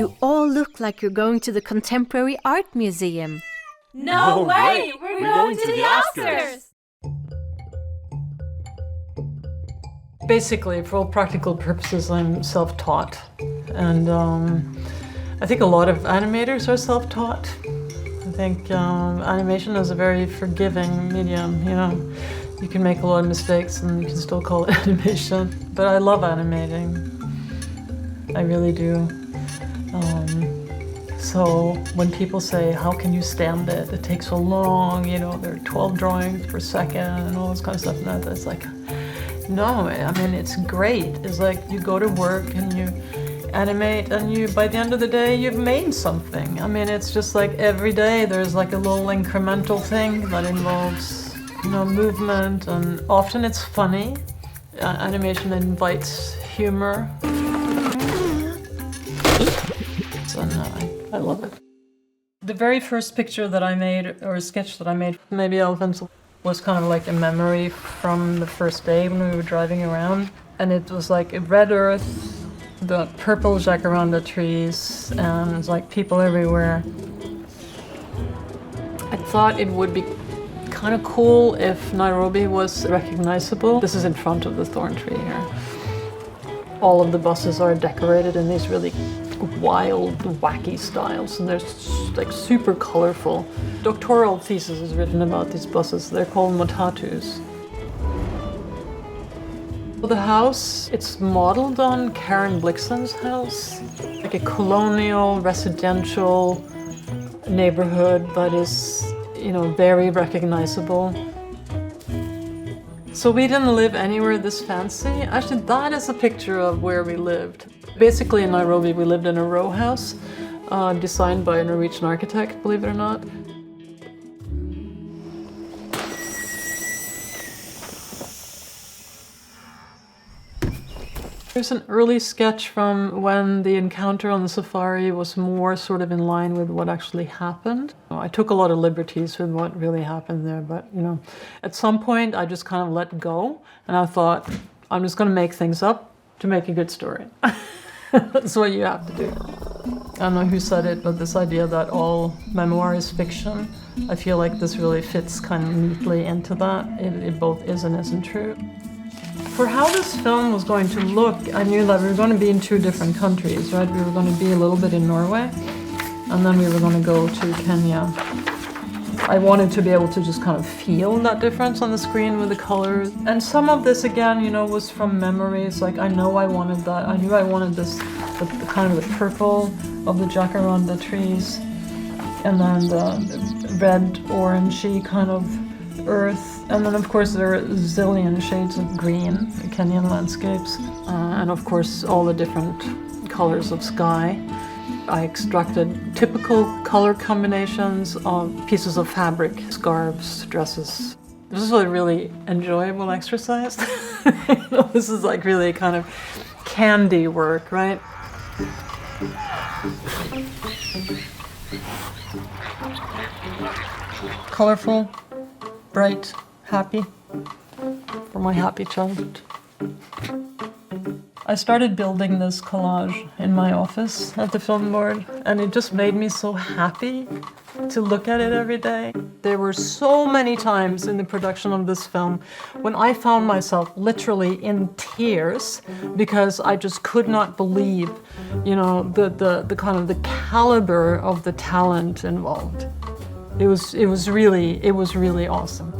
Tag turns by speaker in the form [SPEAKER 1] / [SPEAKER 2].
[SPEAKER 1] You all look like you're going to the Contemporary Art Museum.
[SPEAKER 2] No way! We're going to the Oscars!
[SPEAKER 3] Basically, for all practical purposes, I'm self-taught. And I think a lot of animators are self-taught. I think animation is a very forgiving medium, you know. You can make a lot of mistakes and you can still call it animation. But I love animating. I really do. So when people say, how can you stand it? It takes so long, you know, there are 12 drawings per second and all this kind of stuff. And it's like, no, I mean, it's great. It's like you go to work and you animate and you, by the end of the day, you've made something. I mean, it's just like every day there's like a little incremental thing that involves, you know, movement, and often it's funny. Animation invites humor. So no, I love it. The very first picture that I made, or a sketch that I made, maybe elephants, was kind of like a memory from the first day when we were driving around. And it was like a red earth, the purple jacaranda trees, and it's like people everywhere. I thought it would be kind of cool if Nairobi was recognizable. This is in front of the thorn tree here. All of the buses are decorated in these really wild, wacky styles, and they're like super colorful. Doctoral thesis is written about these buses. They're called matatus. The house, it's modeled on Karen Blixen's house, like a colonial residential neighborhood that is, you know, very recognizable. So we didn't live anywhere this fancy. Actually, that is a picture of where we lived. Basically in Nairobi, we lived in a row house designed by a Norwegian architect, believe it or not. There's an early sketch from when the encounter on the safari was more sort of in line with what actually happened. I took a lot of liberties with what really happened there, but you know, at some point I just kind of let go, and I thought, I'm just going to make things up to make a good story. That's what you have to do. I don't know who said it, but this idea that all memoir is fiction, I feel like this really fits kind of neatly into that. It both is and isn't true. For how this film was going to look, I knew that we were going to be in two different countries, right? We were going to be a little bit in Norway, and then we were going to go to Kenya. I wanted to be able to just kind of feel that difference on the screen with the colors. And some of this, again, you know, was from memories. Like, I know I wanted that. I knew I wanted this, the kind of the purple of the jacaranda trees, and then the red, orangey kind of earth. And then, of course, there are a zillion shades of green, the Kenyan landscapes. And, of course, all the different colors of sky. I extracted typical color combinations of pieces of fabric, scarves, dresses. This is a really enjoyable exercise. You know, this is like really kind of candy work, right? Colorful, bright, happy, for my happy childhood. I started building this collage in my office at the film board, and it just made me so happy to look at it every day. There were so many times in the production of this film when I found myself literally in tears because I just could not believe, you know, the kind of the caliber of the talent involved. It was really awesome.